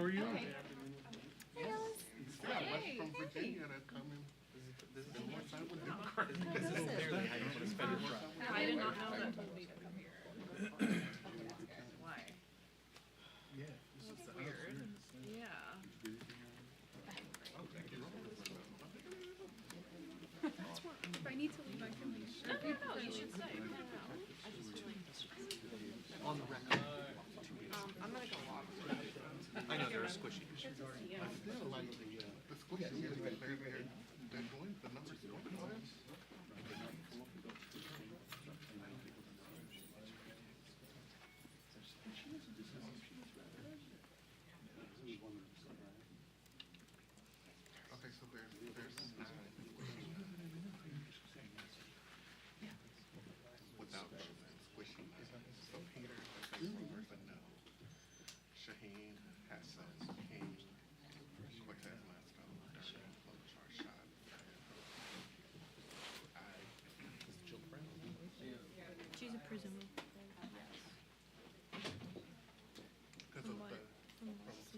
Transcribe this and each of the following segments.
are you? Hey, from Virginia that come in. This is more time with Democrats. This is literally how you want to spend your Friday. I did not know that told me to come here. Why? Yeah. That's weird. Yeah. If I need to leave, I can leave. No, you should stay. No. I just feel like On the record. I'm gonna go walk. I know they're squishy. I feel like the squishy is like they're going, the numbers going higher. Okay, so there's without squishy. So Peter is a no. Shaheen, Hassan, King, Cortez Lasco, Durden, Klobuchar, Shot. Is Jill Brown? She's a prisoner. Because of the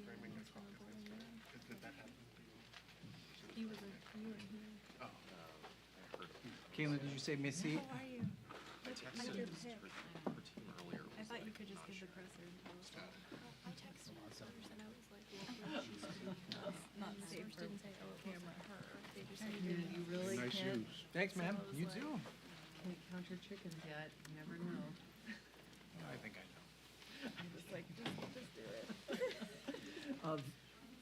framing and caucus. Did that happen to you? You were here. Oh. I heard Kayla, did you say Missy? How are you? I texted her team earlier. I thought you could just give the presser and tell us. I texted her first and I was like, well, she's not safe. Didn't say, oh, it wasn't her. They just said, You really Nice can't, shoes. Thanks, So ma'am. I was You like- too. can't count your chickens yet. You never know. I think I know. I'm just like, just do it. Of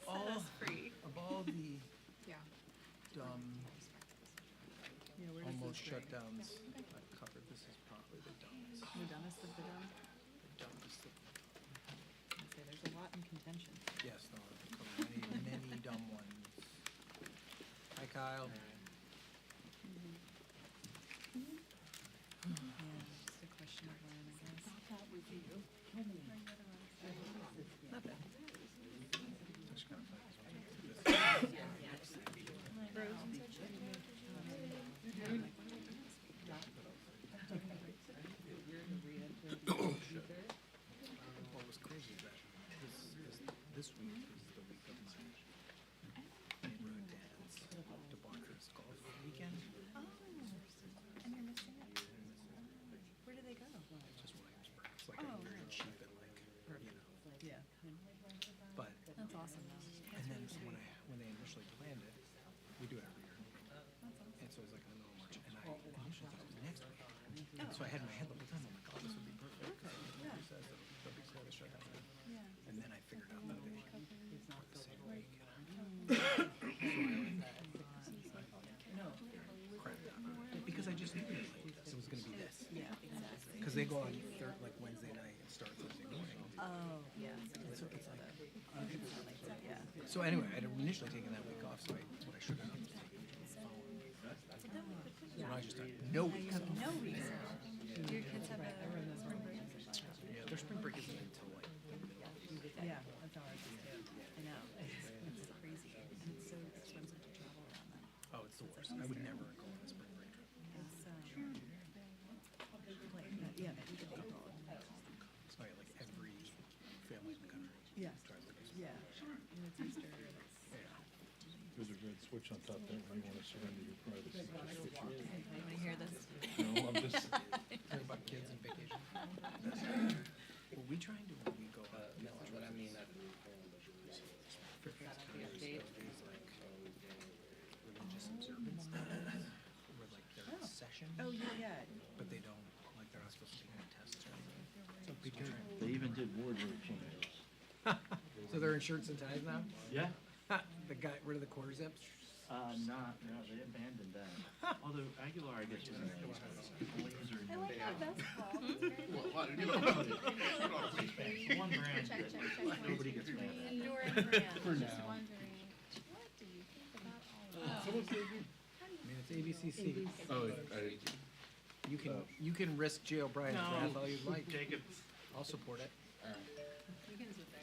all, Set us free. of all the Yeah. dumb, Yeah, where does almost this rank? shutdowns I've covered, this is probably the dumbest. The dumbest of the dumb? The dumbest of, I'd say there's a lot in contention. yes, no, I've covered many dumb ones. Hi, Kyle. Yeah, just a question of when, I guess. Not bad. Just kind of fun. Frozen said she You're the re-entry. What was crazy is that this week is the week of my neighborhood dad's debaucherous golf weekend. Oh, and you're missing it? Where did they go? Just Williamsburg. It's like a very cheap and like, you know. Yeah. But, That's awesome though. and then when they initially planned it, we do it every year. And so it was like in the middle of March, and I initially thought it was next week. And so I had in my head the whole time, I'm like, oh, this would be perfect. Because Yeah. says that they'll be closed, shut down. Yeah. And then I figured out that they He's not the so same great. week. No. Crapped out. Because I just knew it was going to be this. Yeah, exactly. Because they go on like Wednesday night and start Thursday morning. Oh, yeah. So it's like, Yeah. so anyway, I'd initially taken that week off, so what I should have done was taken the following week. So now I just thought, no week. No reason. Your kids have a spring break. Yeah, their spring break isn't until like, Yeah, that's ours too. I know. It's crazy. And it's so expensive to travel around that. oh, it's the worst. I would never go on a spring break trip. It's, like, yeah, that you could April. It's like every family in the country. Yeah. tries to do something. Yeah. And it's Easter. It's, Yeah. There's a red switch on top there when you want to surrender your privacy. Just switch on. You want to hear this? No, I'm just, Talk about kids and vacation. Well, we try and do when we go out. No, but I mean, that. For these like religious observance days, where like they're in session. oh, yeah. But they don't, like, they're not supposed to take any tests or anything. They even did wardrobe changes. So they're in shirts and ties now? Yeah. The guy, rid of the quarter zips? No, they abandoned that. Although Aguilar, I guess, was only because they're I like that basketball. Well, you know, one brand Check, that check, check. nobody gets mad at. Enduring brand. For Just now. wondering, what do you think about all of someone said you. I mean, it's ABCC. Oh, You can risk Jay O'Brien's wrath all you'd like. Take it. I'll support it. You can sit there.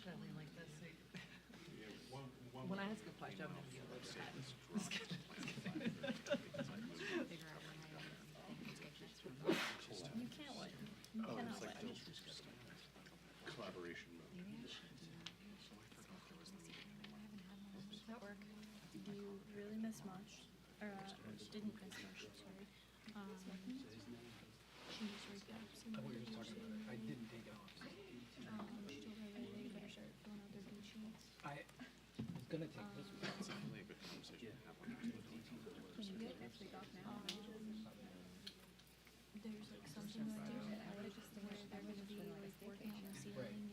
Definitely like this. yeah, one When I ask a question, I'm going to be a little bit. much, or didn't miss much, sorry. She just recaps. I thought we were just talking about it. I didn't take it off. So. She told her that they better start filling out their beat sheets. I was gonna take this one. It's definitely a good conversation to have when you're doing it. When you get next week off now, there's like something that where they're gonna be like working on the ceiling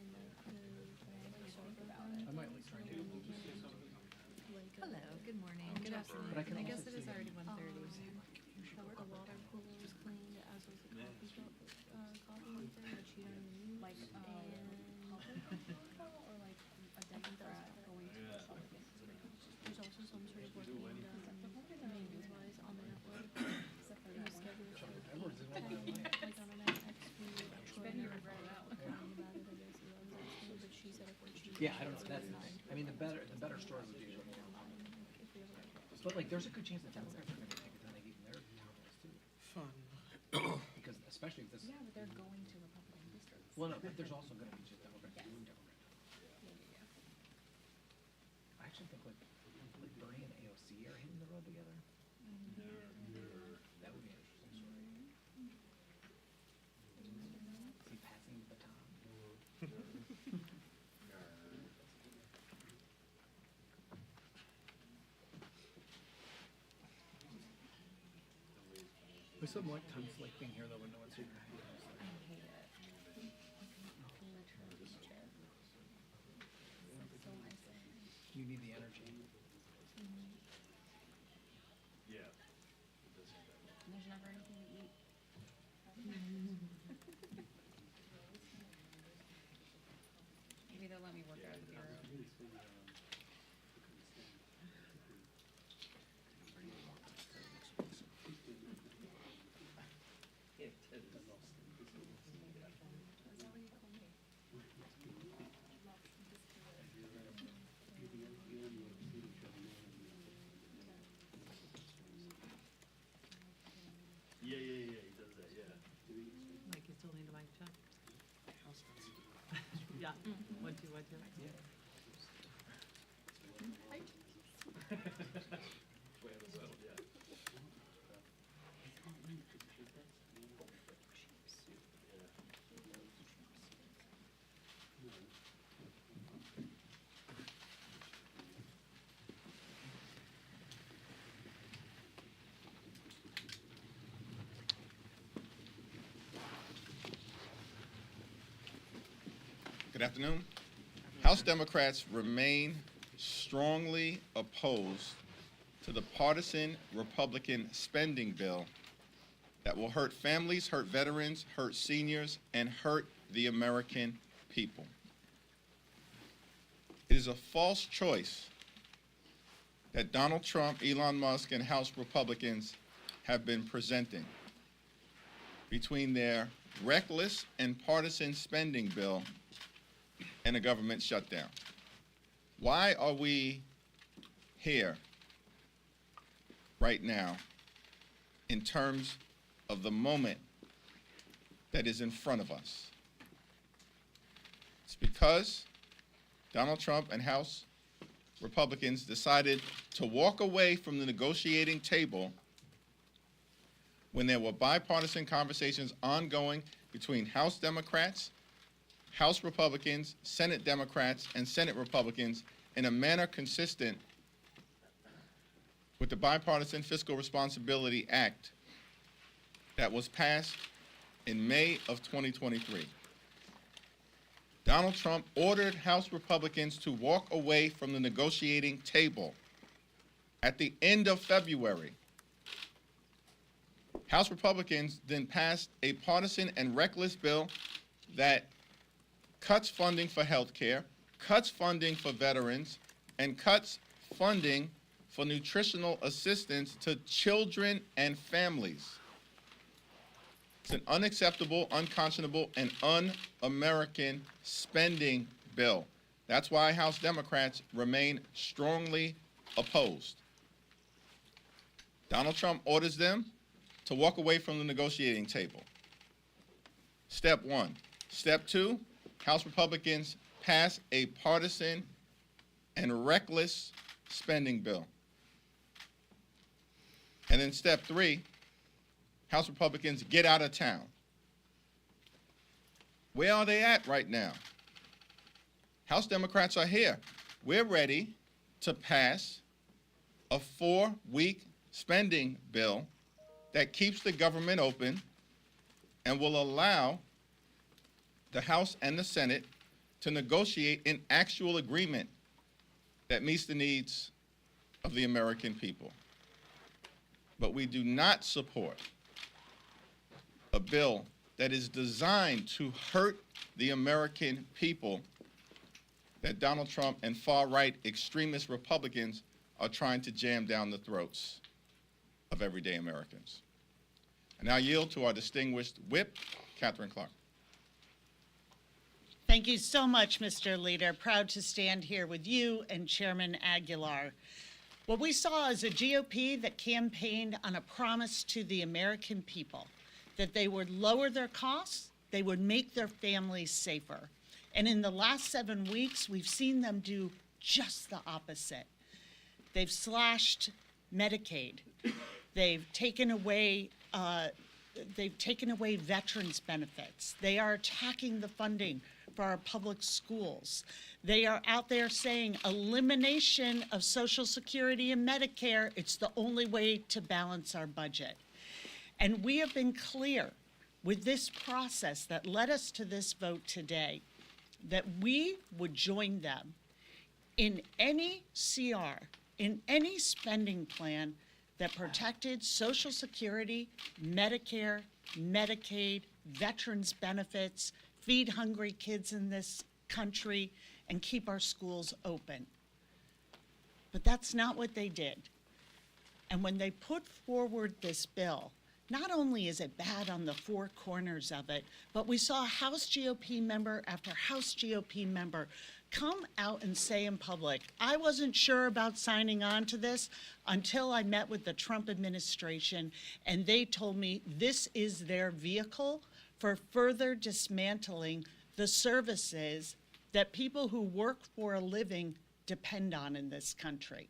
and the sofa about it. I might like try and do it. Hello, good morning, good afternoon. But I can I guess also it is see- already 1:30. The water cooler was cleaned, as was the coffee shop, coffee maker, which you don't even use. Like, and or like a Democrat going to the Republican. there's also some sort of work being done maintenance-wise on the network. It was scheduled for Edwards is one of my like on an XP. Bet you regret it out. Crying about it, I guess he loves XP, but she said if we're cheap. Yeah, I don't know. That's the thing. I mean, the better story would be. But like, there's a good chance that Democrats are going to take a ton of heat in their town halls too. Fun. Because especially if this. Yeah, but they're going to Republican districts. Well, no, but there's also going to be just Democrats doing Democrat. I actually think like Bernie and AOC are hitting the road together. That would be an interesting story. Is he passing the baton? There's something like conflicting here though when no one's here. I hate it. Literally hate it. It's so isolating. You need the energy. And there's never anything to eat. Maybe they'll let me work out of the bureau. Yeah, he does that, yeah. Like you still need a mic check? Yeah, 1, 2, 1, 2. Way out of settled, yeah. Good afternoon. House Democrats remain strongly opposed to the partisan Republican spending bill that will hurt families, hurt veterans, hurt seniors, and hurt the American people. It is a false choice that Donald Trump, Elon Musk, and House Republicans have been presenting between their reckless and partisan spending bill and a government shutdown. Why are we here right now in terms of the moment that is in front of us? It's because Donald Trump and House Republicans decided to walk away from the negotiating table when there were bipartisan conversations ongoing between House Democrats, House Republicans, Senate Democrats, and Senate Republicans in a manner consistent with the Bipartisan Fiscal Responsibility Act that was passed in May of 2023. Donald Trump ordered House Republicans to walk away from the negotiating table at the end of February. House Republicans then passed a partisan and reckless bill that cuts funding for health care, cuts funding for veterans, and cuts funding for nutritional assistance to children and families. It's an unacceptable, unconscionable, and un-American spending bill. That's why House Democrats remain strongly opposed. Donald Trump orders them to walk away from the negotiating table. Step one. Step two, House Republicans pass a partisan and reckless spending bill. And then step 3, House Republicans get out of town. Where are they at right now? House Democrats are here. We're ready to pass a 4-week spending bill that keeps the government open and will allow the House and the Senate to negotiate an actual agreement that meets the needs of the American people. But we do not support a bill that is designed to hurt the American people that Donald Trump and far-right extremist Republicans are trying to jam down the throats of everyday Americans. I now yield to our distinguished whip, Katherine Clark. Thank you so much, Mr. Leader. Proud to stand here with you and Chairman Aguilar. What we saw is a GOP that campaigned on a promise to the American people that they would lower their costs, they would make their families safer. And in the last 7 weeks, we've seen them do just the opposite. They've slashed Medicaid. They've taken away veterans' benefits. They are attacking the funding for our public schools. They are out there saying elimination of Social Security and Medicare, it's the only way to balance our budget. And we have been clear with this process that led us to this vote today that we would join them in any CR, in any spending plan that protected Social Security, Medicare, Medicaid, veterans' benefits, feed hungry kids in this country, and keep our schools open. But that's not what they did. And when they put forward this bill, not only is it bad on the 4 corners of it, but we saw House GOP member after House GOP member come out and say in public, I wasn't sure about signing on to this until I met with the Trump administration, and they told me this is their vehicle for further dismantling the services that people who work for a living depend on in this country.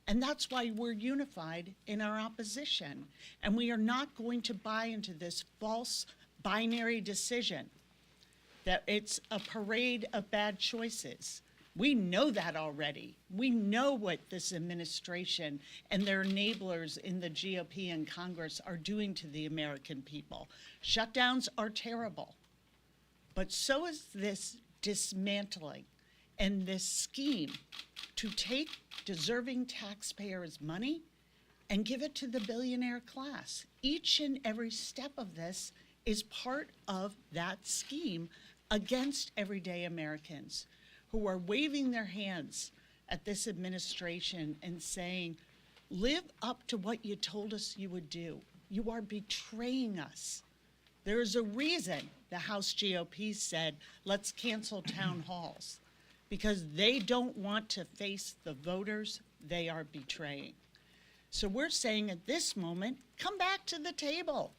And that's why we're unified in our opposition. And we are not going to buy into this false binary decision that it's a parade of bad choices. We know that already. We know what this administration and their enablers in the GOP and Congress are doing to the American people. Shutdowns are terrible, but so is this dismantling and this scheme to take deserving taxpayers' money and give it to the billionaire class. Each and every step of this is part of that scheme against everyday Americans who are waving their hands at this administration and saying, live up to what you told us you would do. You are betraying us. There is a reason the House GOP said, let's cancel town halls, because they don't want to face the voters they are betraying. So we're saying at this moment, come back to the table.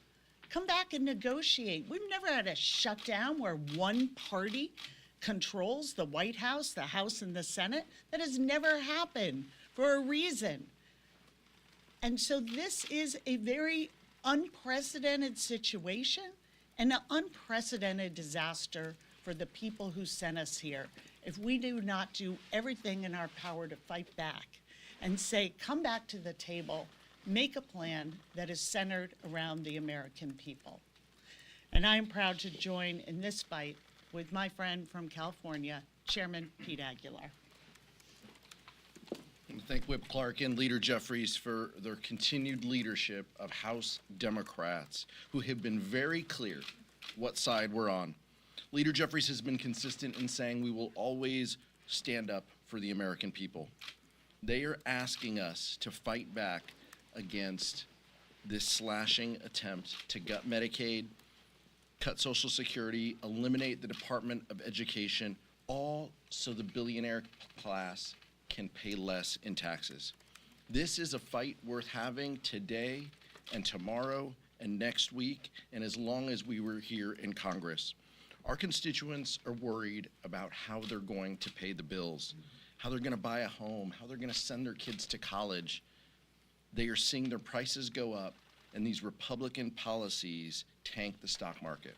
Come back and negotiate. We've never had a shutdown where one party controls the White House, the House, and the Senate. That has never happened for a reason. And so this is a very unprecedented situation and an unprecedented disaster for the people who sent us here if we do not do everything in our power to fight back and say, come back to the table, make a plan that is centered around the American people. And I am proud to join in this fight with my friend from California, Chairman Pete Aguilar. And thank Whip Clark and Leader Jeffries for their continued leadership of House Democrats who have been very clear what side we're on. Leader Jeffries has been consistent in saying we will always stand up for the American people. They are asking us to fight back against this slashing attempt to gut Medicaid, cut Social Security, eliminate the Department of Education, all so the billionaire class can pay less in taxes. This is a fight worth having today and tomorrow and next week, and as long as we were here in Congress. Our constituents are worried about how they're going to pay the bills, how they're going to buy a home, how they're going to send their kids to college. they are seeing their prices go up, and these Republican policies tank the stock market.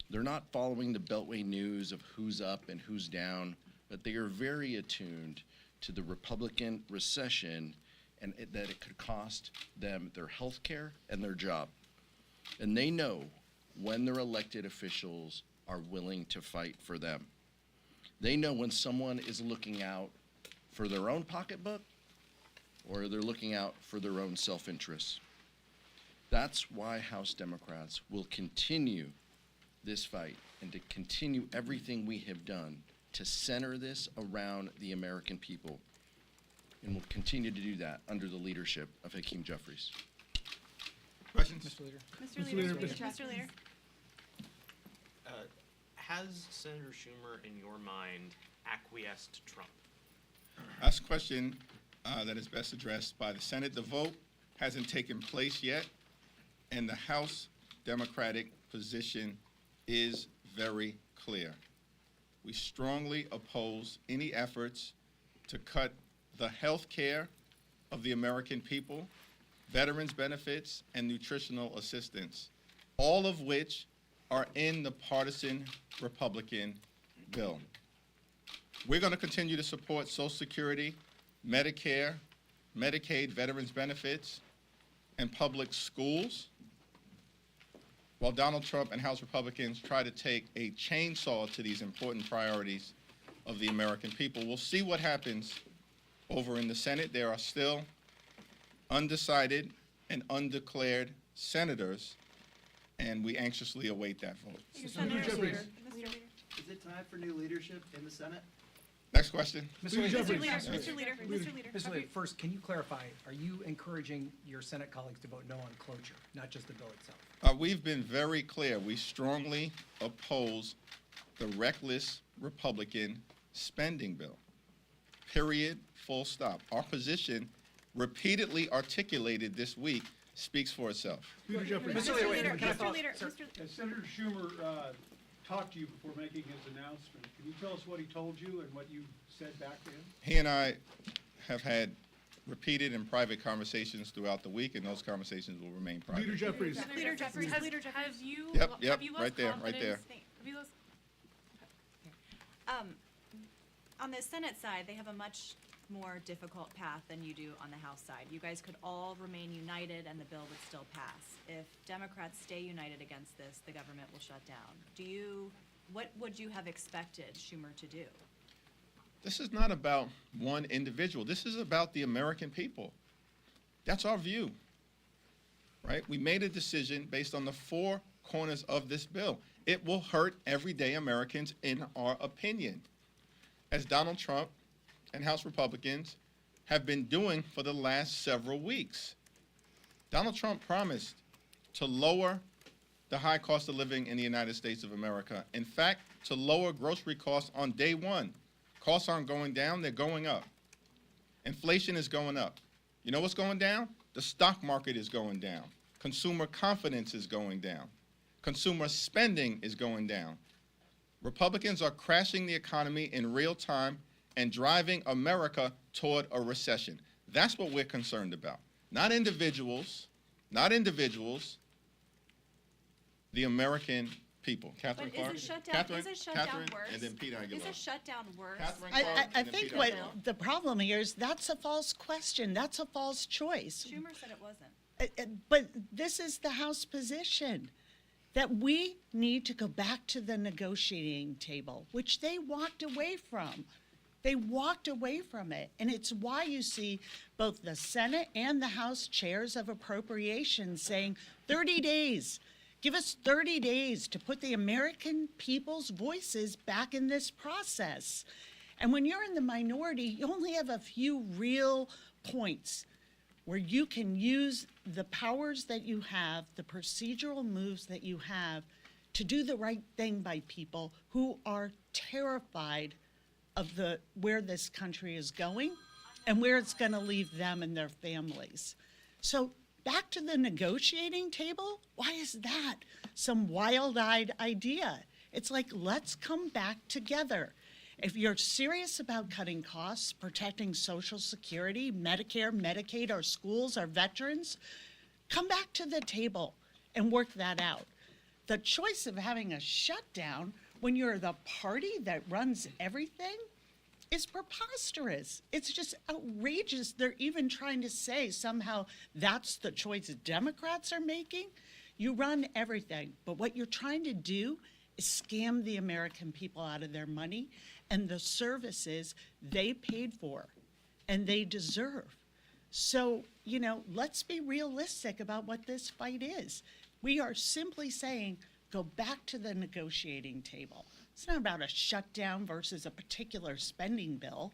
They're not following the Beltway news of who's up and who's down, but they are very attuned to the Republican recession and that it could cost them their health care and their job. And they know when their elected officials are willing to fight for them. They know when someone is looking out for their own pocketbook or they're looking out for their own self-interest. That's why House Democrats will continue this fight and to continue everything we have done to center this around the American people. And we'll continue to do that under the leadership of Hakeem Jeffries. Questions? Mr. Leader. Mr. Leader, Mr. Leader. Has Senator Schumer, in your mind, acquiesced to Trump? That's a question that is best addressed by the Senate. The vote hasn't taken place yet, and the House Democratic position is very clear. We strongly oppose any efforts to cut the health care of the American people, veterans benefits, and nutritional assistance, all of which are in the partisan Republican bill. We're going to continue to support Social Security, Medicare, Medicaid, veterans benefits, and public schools, while Donald Trump and House Republicans try to take a chainsaw to these important priorities of the American people. We'll see what happens over in the Senate. There are still undecided and undeclared senators, and we anxiously await that vote. Senator Leader. Is it time for new leadership in the Senate? Next question. Mr. Leader. Mr. Leader, Mr. Leader, Mr. Leader. Mr. Leader, first, can you clarify, are you encouraging your Senate colleagues to vote no on cloture, not just the bill itself? We've been very clear. We strongly oppose the reckless Republican spending bill. Period. Full stop. Our position, repeatedly articulated this week, speaks for itself. Leader Jeffries. Mr. Leader, wait, Mr. Leader, sir. Mr. As Senator Schumer talked to you before making his announcement, can you tell us what he told you and what you said back to him? He and I have had repeated and private conversations throughout the week, and those conversations will remain private. Leader Jeffries. Leader Jeffries, Leader Jeffries. Have you? Yep, have yep, you lost right there, right there. confidence- Have you lost? On the Senate side, they have a much more difficult path than you do on the House side. You guys could all remain united and the bill would still pass. If Democrats stay united against this, the government will shut down. What would you have expected Schumer to do? This is not about one individual. This is about the American people. That's our view, right? We made a decision based on the four corners of this bill. It will hurt everyday Americans, in our opinion, as Donald Trump and House Republicans have been doing for the last several weeks. Donald Trump promised to lower the high cost of living in the United States of America. In fact, to lower grocery costs on day one. Costs aren't going down, they're going up. Inflation is going up. You know what's going down? The stock market is going down. Consumer confidence is going down. Consumer spending is going down. Republicans are crashing the economy in real time and driving America toward a recession. That's what we're concerned about. Not individuals, the American people. Katherine But Clark. is a shutdown, Catherine, is a shutdown Catherine, worse? and then Pete Aguilar. Is a shutdown worse? Catherine I, Clark, I and then think Pete what Aguilar. the problem here is that's a false question. That's a false choice. Schumer said it wasn't. But this is the House position, that we need to go back to the negotiating table, which they walked away from. They walked away from it. And it's why you see both the Senate and the House chairs of appropriations saying 30 days. Give us 30 days to put the American people's voices back in this process. And when you're in the minority, you only have a few real points where you can use the powers that you have, the procedural moves that you have, to do the right thing by people who are terrified of where this country is going and where it's going to leave them and their families. So back to the negotiating table? Why is that some wild-eyed idea? It's like, let's come back together. If you're serious about cutting costs, protecting Social Security, Medicare, Medicaid, our schools, our veterans, come back to the table and work that out. The choice of having a shutdown when you're the party that runs everything is preposterous. It's just outrageous. They're even trying to say somehow that's the choice Democrats are making. You run everything, but what you're trying to do is scam the American people out of their money and the services they paid for and they deserve. So, let's be realistic about what this fight is. We are simply saying, go back to the negotiating table. It's not about a shutdown versus a particular spending bill.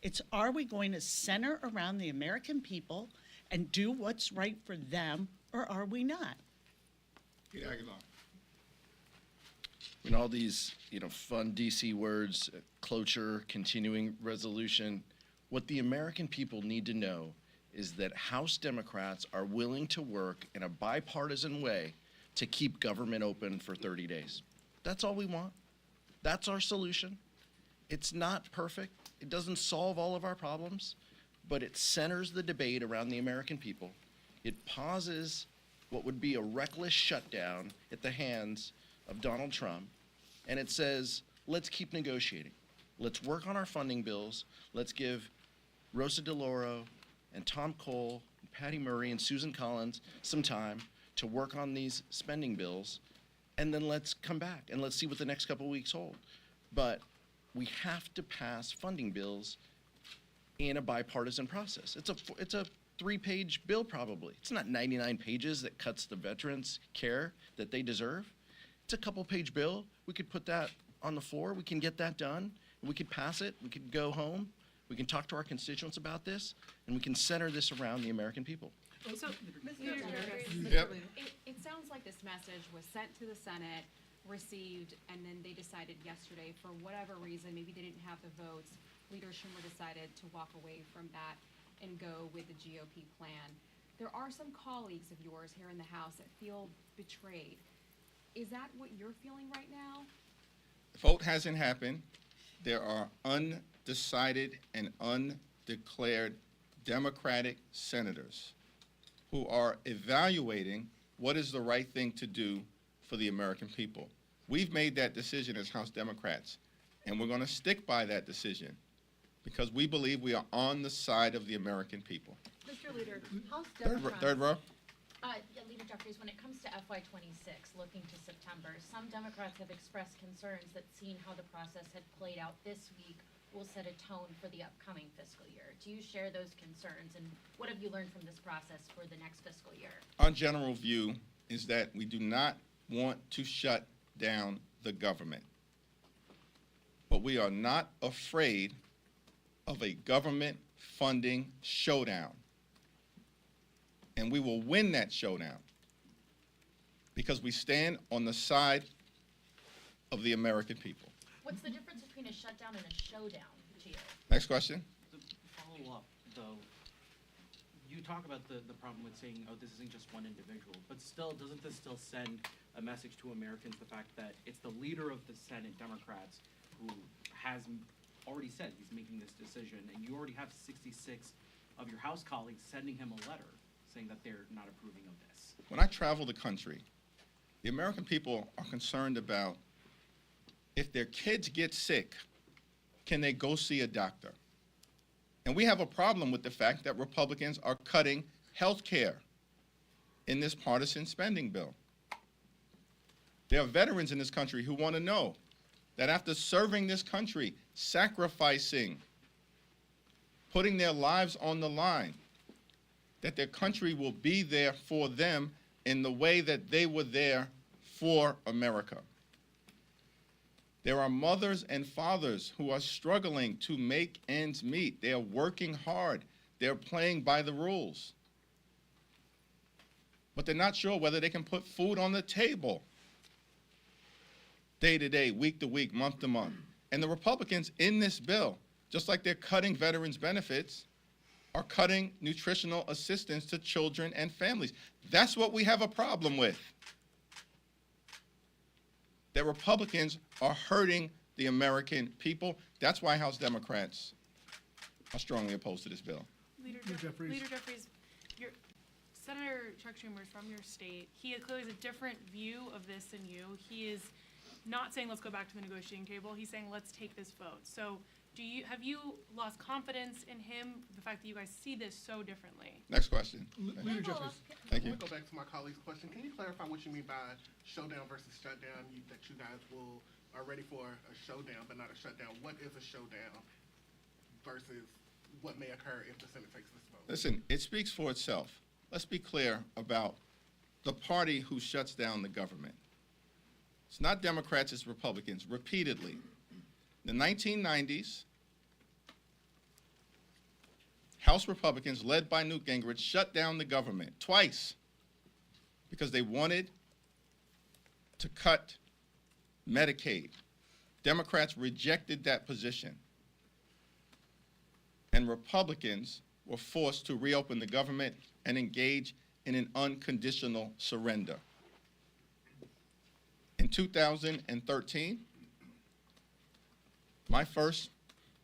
It's, are we going to center around the American people and do what's right for them, or are we not? Peter Aguilar. All these, fun DC words, cloture, continuing resolution, what the American people need to know is that House Democrats are willing to work in a bipartisan way to keep government open for 30 days. That's all we want. That's our solution. It's not perfect. It doesn't solve all of our problems, but it centers the debate around the American people. It pauses what would be a reckless shutdown at the hands of Donald Trump, and it says, let's keep negotiating. Let's work on our funding bills. Let's give Rosa DeLauro and Tom Cole, and Patty Murray and Susan Collins some time to work on these spending bills, and then let's come back and let's see what the next couple of weeks hold. But we have to pass funding bills in a bipartisan process. It's a 3-page bill probably. It's not 99 pages that cuts the veterans' care that they deserve. It's a couple-page bill. We could put that on the floor. We can get that done. We could pass it. We could go home. We can talk to our constituents about this, and we can center this around the American people. So, Yep. It sounds like this message was sent to the Senate, received, and then they decided yesterday, for whatever reason, maybe they didn't have the votes, Leader Schumer decided to walk away from that and go with the GOP plan. There are some colleagues of yours here in the House that feel betrayed. Is that what you're feeling right now? The vote hasn't happened. There are undecided and undeclared Democratic senators who are evaluating what is the right thing to do for the American people. We've made that decision as House Democrats, and we're going to stick by that decision because we believe we are on the side of the American people. Mr. Leader, House Third Democrats. row. Leader Jeffries, when it comes to FY26, looking to September, some Democrats have expressed concerns that seeing how the process had played out this week will set a tone for the upcoming fiscal year. Do you share those concerns, and what have you learned from this process for the next fiscal year? Our general view is that we do not want to shut down the government, but we are not afraid of a government funding showdown. And we will win that showdown because we stand on the side of the American people. What's the difference between a shutdown and a showdown to you? Next question. To follow up, though, you talk about the problem with saying, oh, this isn't just one individual, but still, doesn't this still send a message to Americans, the fact that it's the leader of the Senate, Democrats, who has already said he's making this decision, and you already have 66 of your House colleagues sending him a letter saying that they're not approving of this? When I travel the country, the American people are concerned about if their kids get sick, can they go see a doctor? And we have a problem with the fact that Republicans are cutting health care in this partisan spending bill. There are veterans in this country who want to know that after serving this country, sacrificing, putting their lives on the line, that their country will be there for them in the way that they were there for America. There are mothers and fathers who are struggling to make ends meet. They are working hard. They're playing by the rules. But they're not sure whether they can put food on the table day to day, week to week, month to month. And the Republicans in this bill, just like they're cutting veterans' benefits, are cutting nutritional assistance to children and families. That's what we have a problem with. That Republicans are hurting the American people. That's why House Democrats are strongly opposed to this bill. Leader Jeffries. Jeffries, Senator Chuck Schumer is from your state. He clearly has a different view of this than you. He is not saying let's go back to the negotiating table. He's saying let's take this vote. So have you lost confidence in him, the fact that you guys see this so differently? Next question. Leader Jeffries. Thank you. Go back to my colleague's question. Can you clarify what you mean by showdown versus shutdown? That you guys are ready for a showdown, but not a shutdown. What is a showdown versus what may occur if the Senate takes this vote? Listen, it speaks for itself. Let's be clear about the party who shuts down the government. It's not Democrats, it's Republicans, repeatedly. In the 1990s, House Republicans, led by Newt Gingrich, shut down the government twice because they wanted to cut Medicaid. Democrats rejected that position. And Republicans were forced to reopen the government and engage in an unconditional surrender. In 2013, my first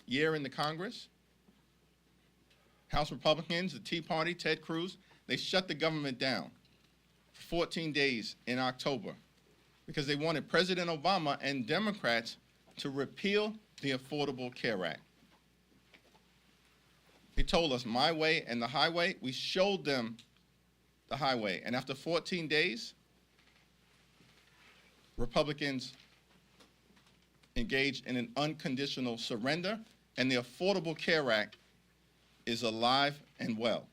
year in the Congress, House Republicans, the Tea Party, Ted Cruz, they shut the government down for 14 days in October because they wanted President Obama and Democrats to repeal the Affordable Care Act. They told us my way and the highway. We showed them the highway. And after 14 days, Republicans engaged in an unconditional surrender, and the Affordable Care Act is alive and well.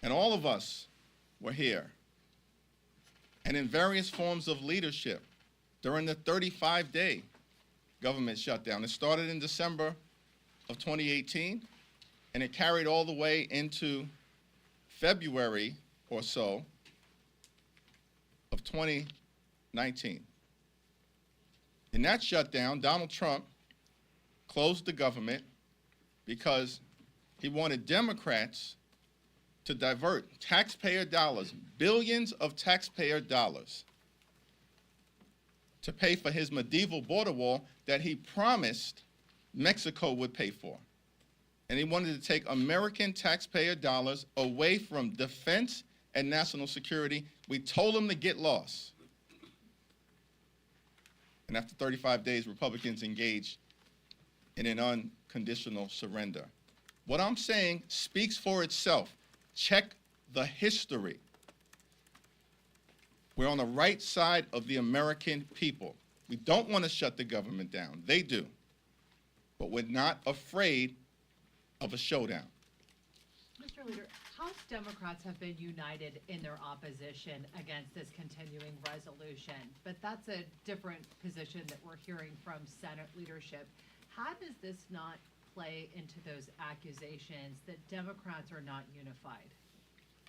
And all of us were here and in various forms of leadership during the 35-day government shutdown. It started in December of 2018, and it carried all the way into February or so of 2019. In that shutdown, Donald Trump closed the government because he wanted Democrats to divert taxpayer dollars, billions of taxpayer dollars, to pay for his medieval border wall that he promised Mexico would pay for. And he wanted to take American taxpayer dollars away from defense and national security. We told him to get lost. And after 35 days, Republicans engaged in an unconditional surrender. What I'm saying speaks for itself. Check the history. We're on the right side of the American people. We don't want to shut the government down. They do. But we're not afraid of a showdown. Mr. Leader, House Democrats have been united in their opposition against this continuing resolution, but that's a different position that we're hearing from Senate leadership. How does this not play into those accusations that Democrats are not unified?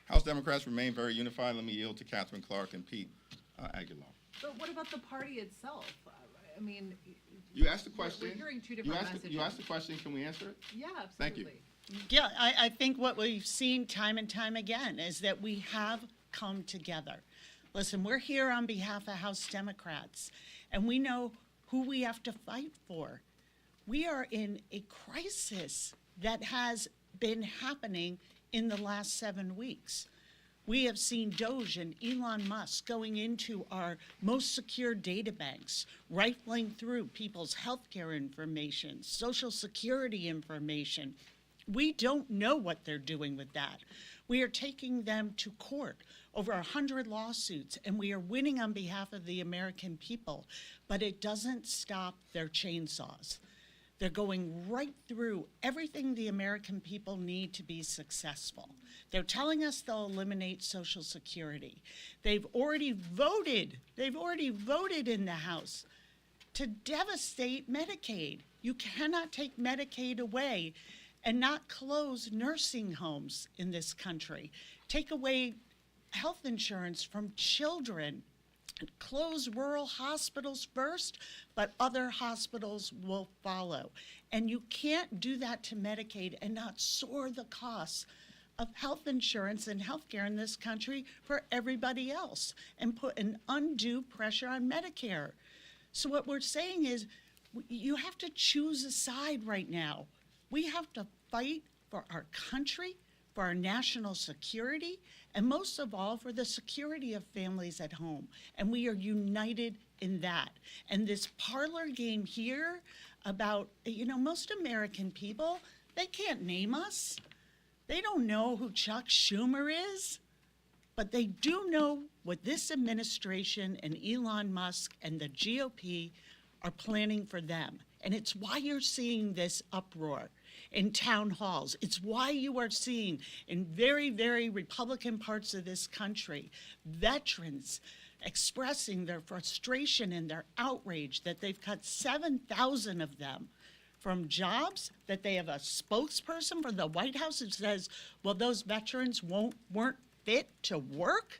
House Democrats remain very unified. Let me yield to Katherine Clark and Pete Aguilar. But what about the party itself? I mean, You asked the question. We're hearing two different messages. You asked the question. Can we answer it? Yeah, absolutely. Thank you. Yeah, I think what we've seen time and time again is that we have come together. Listen, we're here on behalf of House Democrats, and we know who we have to fight for. We are in a crisis that has been happening in the last 7 weeks. We have seen Doge and Elon Musk going into our most secure data banks, rifling through people's healthcare information, Social Security information. We don't know what they're doing with that. We are taking them to court, over 100 lawsuits, and we are winning on behalf of the American people, but it doesn't stop their chainsaws. They're going right through everything the American people need to be successful. They're telling us they'll eliminate Social Security. They've already voted in the House to devastate Medicaid. You cannot take Medicaid away and not close nursing homes in this country. Take away health insurance from children. Close rural hospitals first, but other hospitals will follow. And you can't do that to Medicaid and not soar the costs of health insurance and healthcare in this country for everybody else and put an undue pressure on Medicare. So what we're saying is, you have to choose a side right now. We have to fight for our country, for our national security, and most of all, for the security of families at home. And we are united in that. And this parlor game here about, most American people, they can't name us. They don't know who Chuck Schumer is, but they do know what this administration and Elon Musk and the GOP are planning for them. And it's why you're seeing this uproar in town halls. It's why you are seeing in very, very Republican parts of this country, veterans expressing their frustration and their outrage that they've cut 7,000 of them from jobs, that they have a spokesperson for the White House who says, well, those veterans weren't fit to work.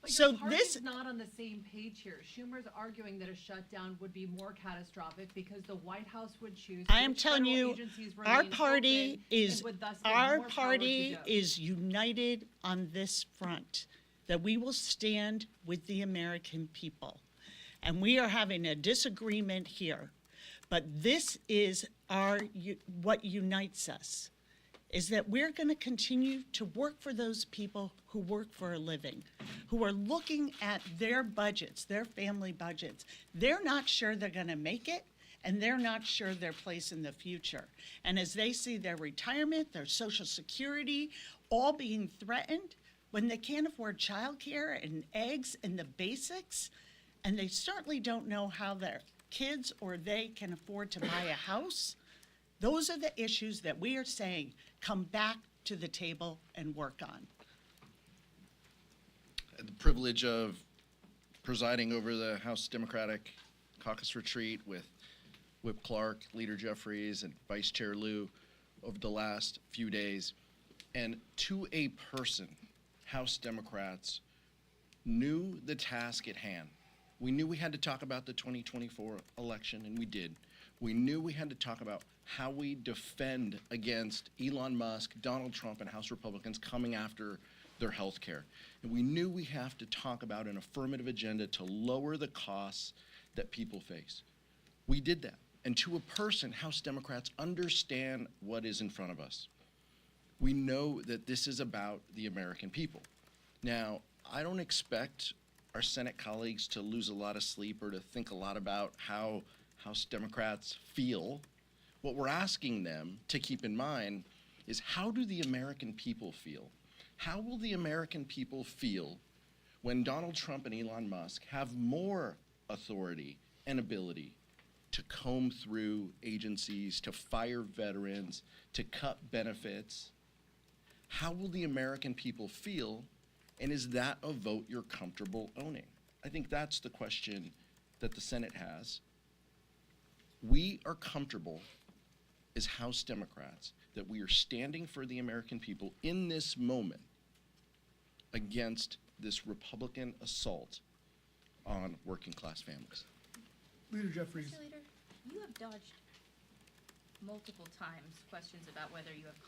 But So your this, party's not on the same page here. Schumer's arguing that a shutdown would be more catastrophic because the White House would choose I am which telling federal you, agencies our remain party open is, and would thus give our more power to party those. is united on this front, that we will stand with the American people. And we are having a disagreement here, but this is what unites us, is that we're going to continue to work for those people who work for a living, who are looking at their budgets, their family budgets. They're not sure they're going to make it, and they're not sure their place in the future. And as they see their retirement, their Social Security, all being threatened, when they can't afford childcare and eggs and the basics, and they certainly don't know how their kids or they can afford to buy a house, those are the issues that we are saying come back to the table and work on. The privilege of presiding over the House Democratic Caucus retreat with Whip Clark, Leader Jeffries, and Vice Chair Liu over the last few days. And to a person, House Democrats knew the task at hand. We knew we had to talk about the 2024 election, and we did. We knew we had to talk about how we defend against Elon Musk, Donald Trump, and House Republicans coming after their health care. And we knew we have to talk about an affirmative agenda to lower the costs that people face. We did that. And to a person, House Democrats understand what is in front of us. We know that this is about the American people. Now, I don't expect our Senate colleagues to lose a lot of sleep or to think a lot about how House Democrats feel. What we're asking them to keep in mind is, how do the American people feel? How will the American people feel when Donald Trump and Elon Musk have more authority and ability to comb through agencies, to fire veterans, to cut benefits? How will the American people feel, and is that a vote you're comfortable owning? I think that's the question that the Senate has. We are comfortable as House Democrats that we are standing for the American people in this moment against this Republican assault on working class families. Leader Jeffries. Mr. Leader, you have dodged multiple times questions about whether you have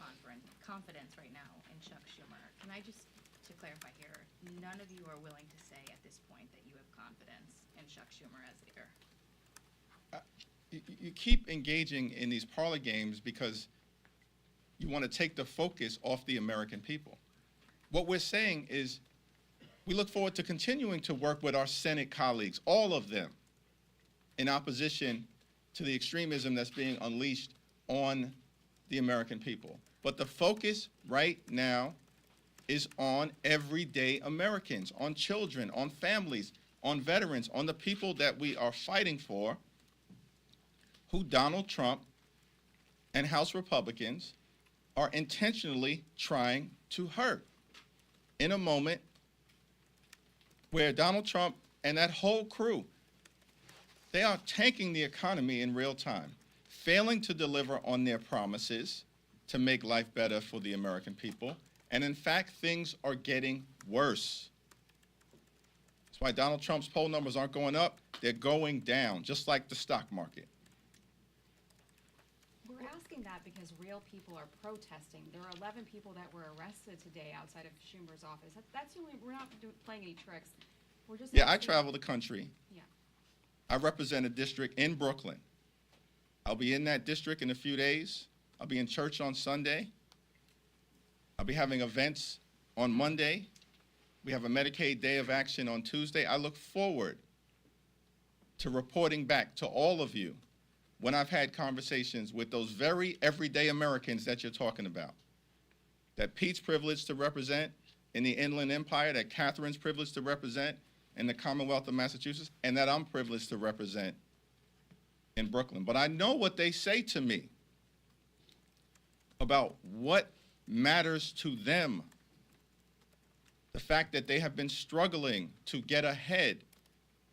confidence right now in Chuck Schumer. Can I just, to clarify here, none of you are willing to say at this point that you have confidence in Chuck Schumer as leader? You keep engaging in these parlor games because you want to take the focus off the American people. What we're saying is, we look forward to continuing to work with our Senate colleagues, all of them, in opposition to the extremism that's being unleashed on the American people. But the focus right now is on everyday Americans, on children, on families, on veterans, on the people that we are fighting for, who Donald Trump and House Republicans are intentionally trying to hurt in a moment where Donald Trump and that whole crew, they are tanking the economy in real time, failing to deliver on their promises to make life better for the American people. And in fact, things are getting worse. That's why Donald Trump's poll numbers aren't going up, they're going down, just like the stock market. We're asking that because real people are protesting. There are 11 people that were arrested today outside of Schumer's office. That's the only, we're not playing any tricks. We're just Yeah, I asking- travel the country. Yeah. I represent a district in Brooklyn. I'll be in that district in a few days. I'll be in church on Sunday. I'll be having events on Monday. We have a Medicaid Day of Action on Tuesday. I look forward to reporting back to all of you when I've had conversations with those very everyday Americans that you're talking about, that Pete's privileged to represent in the Inland Empire, that Catherine's privileged to represent in the Commonwealth of Massachusetts, and that I'm privileged to represent in Brooklyn. But I know what they say to me about what matters to them. The fact that they have been struggling to get ahead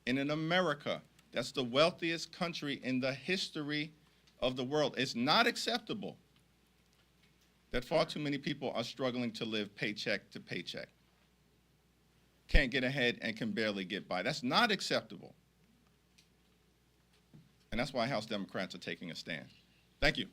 in an America that's the wealthiest country in the history of the world. It's not acceptable that far too many people are struggling to live paycheck to paycheck, can't get ahead and can barely get by. That's not acceptable. And that's why House Democrats are taking a stand. Thank you.